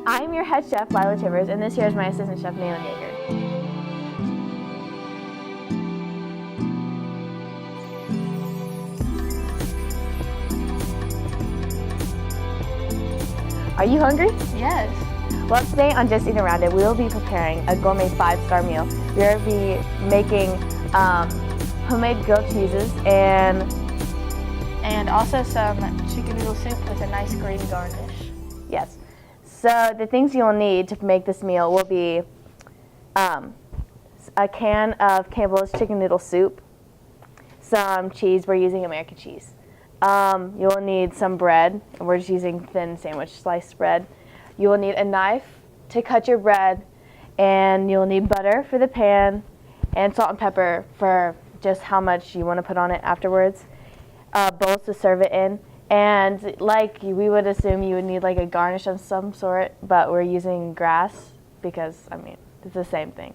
I'm your head chef, Lila Chivers, and this here is my assistant chef, Nayla Yeager. Are you hungry? Yes. Well, today on Just Eating Around It, we will be preparing a gourmet 5-star meal. We will be making homemade grilled cheeses and also some chicken noodle soup with a nice green garnish. yes. So the things you'll need to make this meal will be a can of Campbell's chicken noodle soup, some cheese. We're using American cheese. You'll need some bread. We're just using thin sandwich sliced bread. You will need a knife to cut your bread, and you'll need butter for the pan and salt and pepper for just how much you want to put on it afterwards. Bowls to serve it in, and like we would assume you would need like a garnish of some sort, but we're using grass because I mean it's the same thing.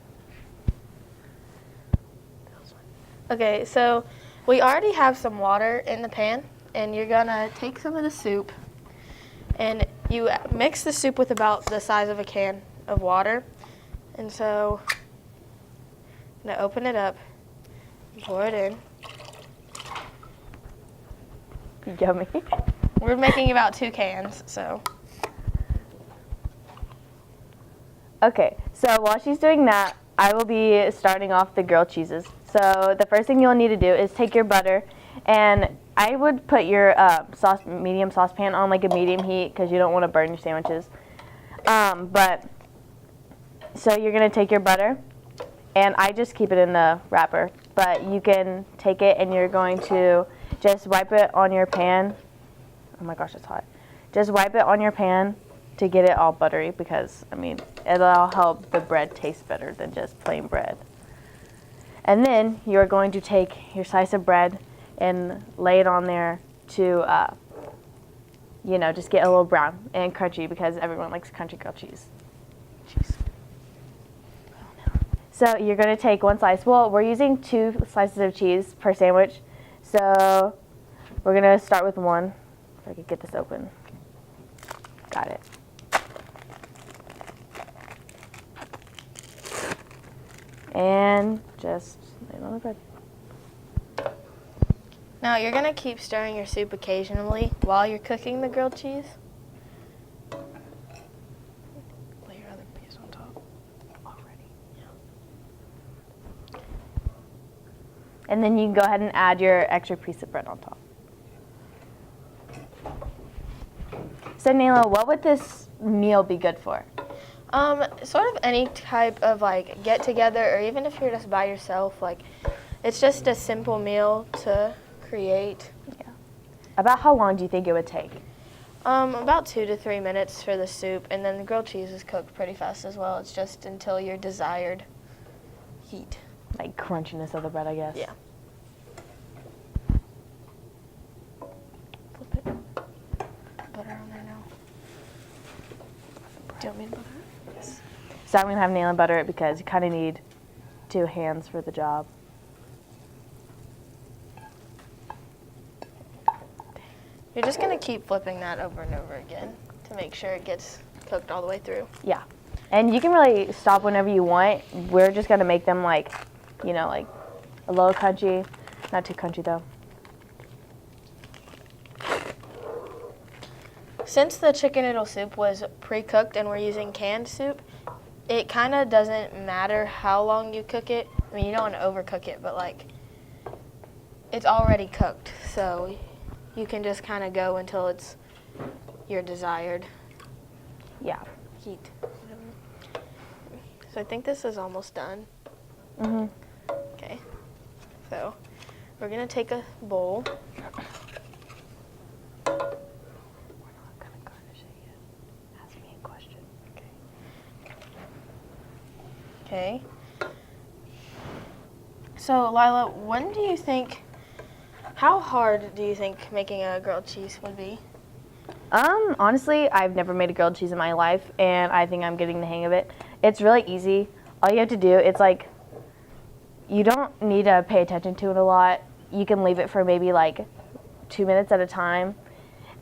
Okay, so we already have some water in the pan, and you're gonna take some of the soup and you mix the soup with about the size of a can of water. And so I'm gonna open it up, pour it in. Yummy. We're making about 2 cans, so. Okay, so while she's doing that, I will be starting off the grilled cheeses. So the first thing you'll need to do is take your butter, and I would put your medium saucepan on like a medium heat because you don't want to burn your sandwiches. So you're gonna take your butter, and I just keep it in the wrapper, but you can take it and you're going to just wipe it on your pan. Oh my gosh, it's hot. Just wipe it on your pan to get it all buttery because, I mean, it'll help the bread taste better than just plain bread. And then you're going to take your slice of bread and lay it on there to, just get a little brown and crunchy because everyone likes crunchy grilled cheese. So you're going to take 1 slice. Well, we're using 2 slices of cheese per sandwich. So we're going to start with 1. If I could get this open. Got it. And just lay it on the bread. Now you're gonna keep stirring your soup occasionally while you're cooking the grilled cheese. Lay your other piece on top already. Yeah. And then you can go ahead and add your extra piece of bread on top. So Nayla, what would this meal be good for? Sort of any type of like get together, or even if you're just by yourself, like it's just a simple meal to create. Yeah. About how long do you think it would take? About 2 to 3 minutes for the soup, and then the grilled cheese is cooked pretty fast as well. It's just until your desired heat. Like crunchiness of the bread, I guess. Yeah. Flip it. Butter on there now. Do you want me to butter it? Yes. So I'm going to have Nayla butter it because you kind of need 2 hands for the job. You're just going to keep flipping that over and over again to make sure it gets cooked all the way through. Yeah. And you can really stop whenever you want. We're just going to make them like a little crunchy. Not too crunchy though. Since the chicken noodle soup was pre-cooked and we're using canned soup, it kind of doesn't matter how long you cook it. I mean, you don't want to overcook it, but like it's already cooked, so you can just kind of go until it's your desired Yeah. heat. So I think this is almost done. Mhm. Okay. So we're gonna take a bowl. We're not gonna garnish it yet. Ask me a question. Okay. So Lila, how hard do you think making a grilled cheese would be? Honestly, I've never made a grilled cheese in my life, and I think I'm getting the hang of it. It's really easy. All you have to do, it's like, you don't need to pay attention to it a lot. You can leave it for maybe like 2 minutes at a time.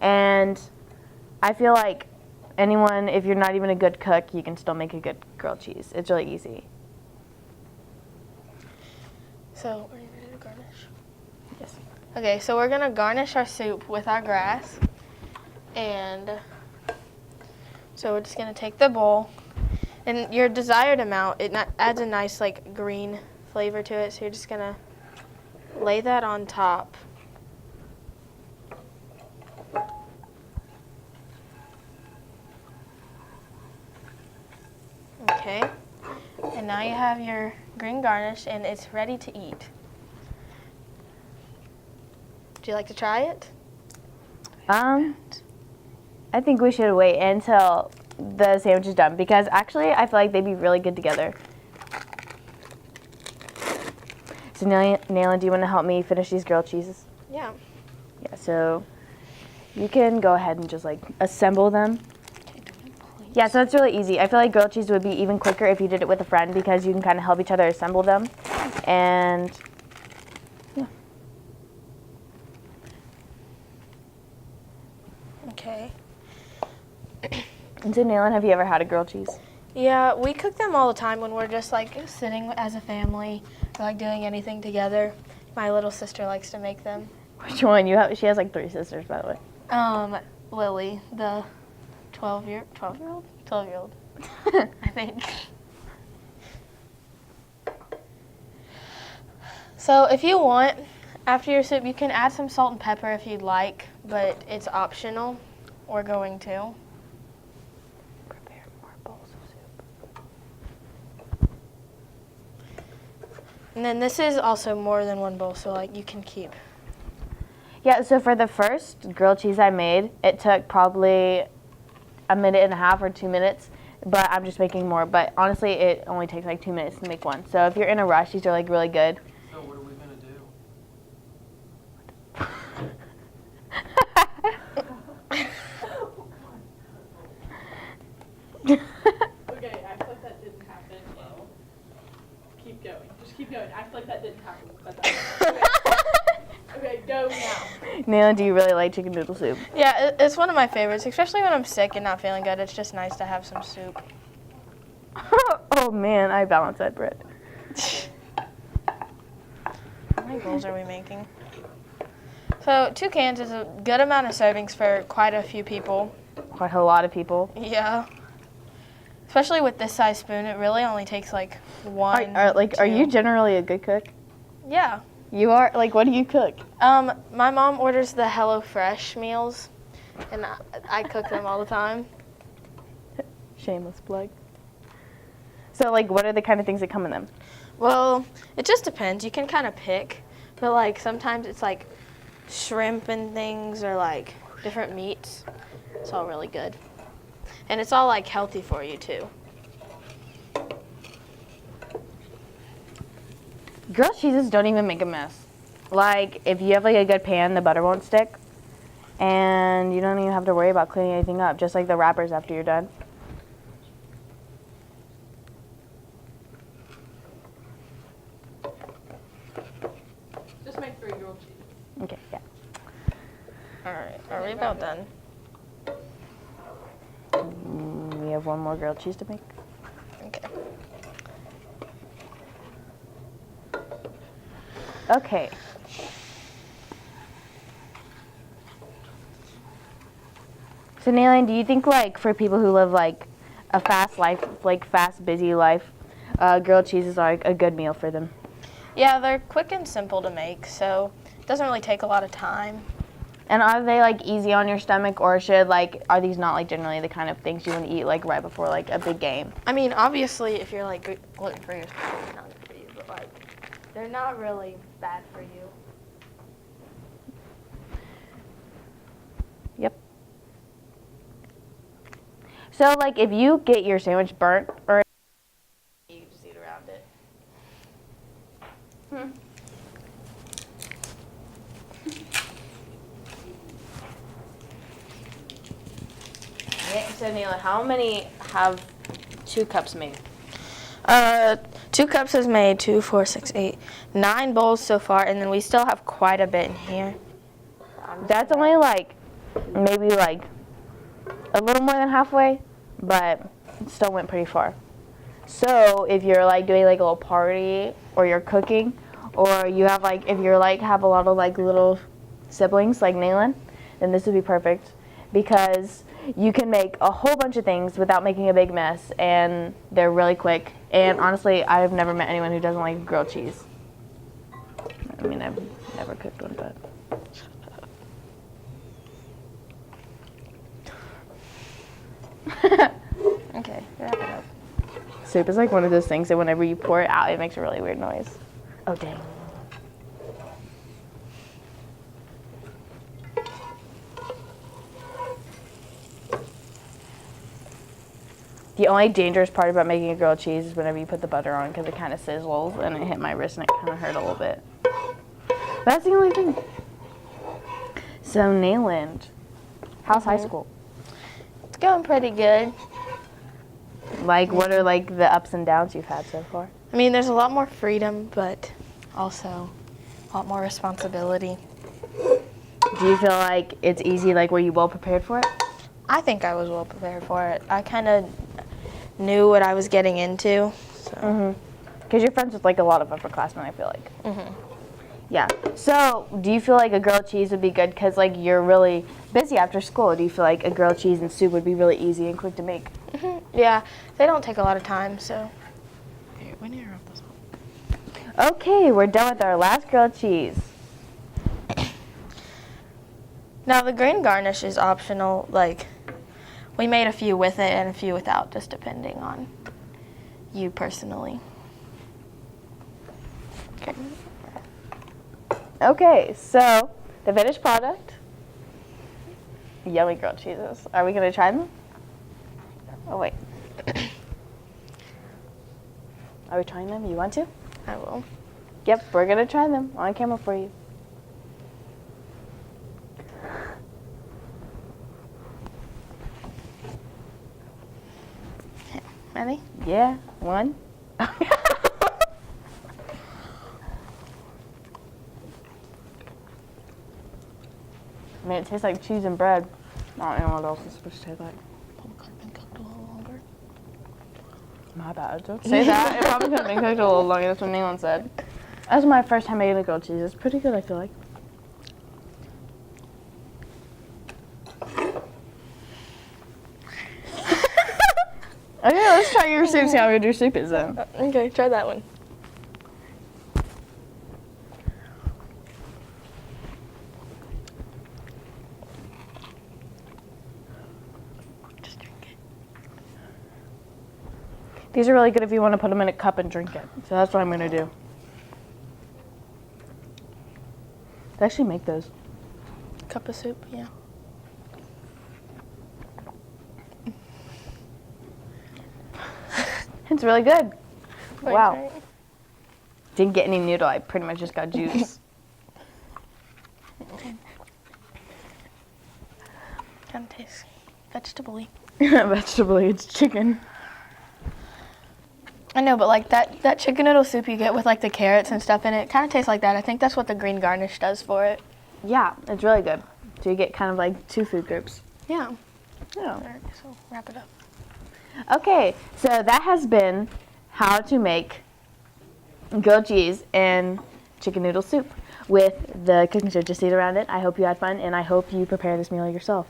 And I feel like anyone, if you're not even a good cook, you can still make a good grilled cheese. It's really easy. So, are you ready to garnish? Yes. Okay, so we're gonna garnish our soup with our grass. And so we're just gonna take the bowl, and your desired amount, it adds a nice like green flavor to it. So you're just gonna lay that on top. Okay, and now you have your green garnish, and it's ready to eat. Would you like to try it? I think we should wait until the sandwich is done because actually I feel like they'd be really good together. So Nayla, do you want to help me finish these grilled cheeses? Yeah. Yeah, so you can go ahead and just like assemble them. Yeah, so it's really easy. I feel like grilled cheese would be even quicker if you did it with a friend because you can kind of help each other assemble them. And yeah. Okay. And so Naylan, have you ever had a grilled cheese? Yeah, we cook them all the time when we're just like sitting as a family or like doing anything together. My little sister likes to make them. Which one? She has like 3 sisters, by the way. Lily, the 12-year-old, I think. So if you want, after your soup, you can add some salt and pepper if you'd like, but it's optional. We're going to. Prepare more bowls of soup. And then this is also more than one bowl, so like you can keep. Yeah, so for the first grilled cheese I made, it took probably 1.5 minutes or 2 minutes, but I'm just making more. But honestly, it only takes like 2 minutes to make one. So if you're in a rush, these are like really good. So what are we gonna do? Okay, act like that didn't happen. Well, keep going. Just keep going. Act like that didn't happen. Okay, go now. Nayla, do you really like chicken noodle soup? Yeah, it's one of my favorites, especially when I'm sick and not feeling good. It's just nice to have some soup. Oh man, I balance that bread. How many bowls are we making? So 2 cans is a good amount of servings for quite a few people. Quite a lot of people. Yeah. Especially with this size spoon, it really only takes like 1. Are you generally a good cook? Yeah. You are? Like, what do you cook? My mom orders the HelloFresh meals, and I cook them all the time. Shameless plug. So, like, what are the kind of things that come in them? Well, it just depends. You can kind of pick, but like sometimes it's like shrimp and things or like different meats. It's all really good. And it's all like healthy for you too. Grilled cheeses don't even make a mess. Like, if you have like a good pan, the butter won't stick. And you don't even have to worry about cleaning anything up, just like the wrappers after you're done. Just make 3 grilled cheese. Okay, yeah. All right. Are we about done? We have 1 more grilled cheese to make. Okay. Okay. So, Nayland, do you think, like, for people who live, like, a fast life, like, fast, busy life, grilled cheese is, like, a good meal for them? Yeah, they're quick and simple to make, so it doesn't really take a lot of time. And are they, like, easy on your stomach, or are these not, like, generally the kind of things you want to eat, like, right before, like, a big game? I mean, obviously, if you're like gluten-free, it's probably not good for you, but like, they're not really bad for you. Yep. So, like, if you get your sandwich burnt, or You can just eat around it. So, Neela, how many have 2 cups made? 2 cups has made 2, 4, 6, 8, 9 bowls so far, and then we still have quite a bit in here. That's only, like, maybe, like, a little more than halfway, but it still went pretty far. So if you're like doing like a little party, or you're cooking, or you have like, if you're like have a lot of like little siblings like Naylin, then this would be perfect because you can make a whole bunch of things without making a big mess, and they're really quick. And honestly, I've never met anyone who doesn't like grilled cheese. I mean, I've never cooked one, but. Okay, wrap it up. Soup is like one of those things that whenever you pour it out, it makes a really weird noise. Oh, dang. The only dangerous part about making a grilled cheese is whenever you put the butter on because it kind of sizzles and it hit my wrist and it kind of hurt a little bit. That's the only thing. So, Nayland, how's high school? It's going pretty good. Like, what are like the ups and downs you've had so far? I mean, there's a lot more freedom, but also a lot more responsibility. Do you feel like it's easy, like were you well prepared for it? I think I was well prepared for it. I kind of knew what I was getting into. So. Because you're friends with like a lot of upperclassmen, I feel like. Mhm. Yeah. So, do you feel like a grilled cheese would be good because like you're really busy after school? Do you feel like a grilled cheese and soup would be really easy and quick to make? Yeah, they don't take a lot of time, so. Here, we need to wrap this up. Okay, we're done with our last grilled cheese. Now, the green garnish is optional. Like, we made a few with it and a few without, just depending on you personally. Okay. Okay, so the finished product. Yummy grilled cheeses. Are we gonna try them? Oh wait. Are we trying them? You want to? I will. Yep, we're gonna try them on camera for you. Ready? Yeah, one. Man, it tastes like cheese and bread. I don't know what else it's supposed to taste like. Probably could have been cooked a little longer. My bad. Don't say that. It probably could have been cooked a little longer. That's what Nealon said. That was my first time making a grilled cheese. It's pretty good, I feel like. Okay, let's try your soup. See how good your soup is, then. Okay, try that one. Just drink it. These are really good if you want to put them in a cup and drink it. So that's what I'm going to do. They actually make those. Cup of soup, yeah. It's really good. Wow. Right. Didn't get any noodle. I pretty much just got juice. Kind of tastes vegetable-y. Vegetable, it's chicken. I know, but like that chicken noodle soup you get with like the carrots and stuff in it kind of tastes like that. I think that's what the green garnish does for it. Yeah, it's really good. So you get kind of like two food groups. Yeah. Yeah. All right, so wrap it up. Okay, so that has been how to make grilled cheese and chicken noodle soup with the cooking show. Just eat around it. I hope you had fun, and I hope you prepare this meal yourself.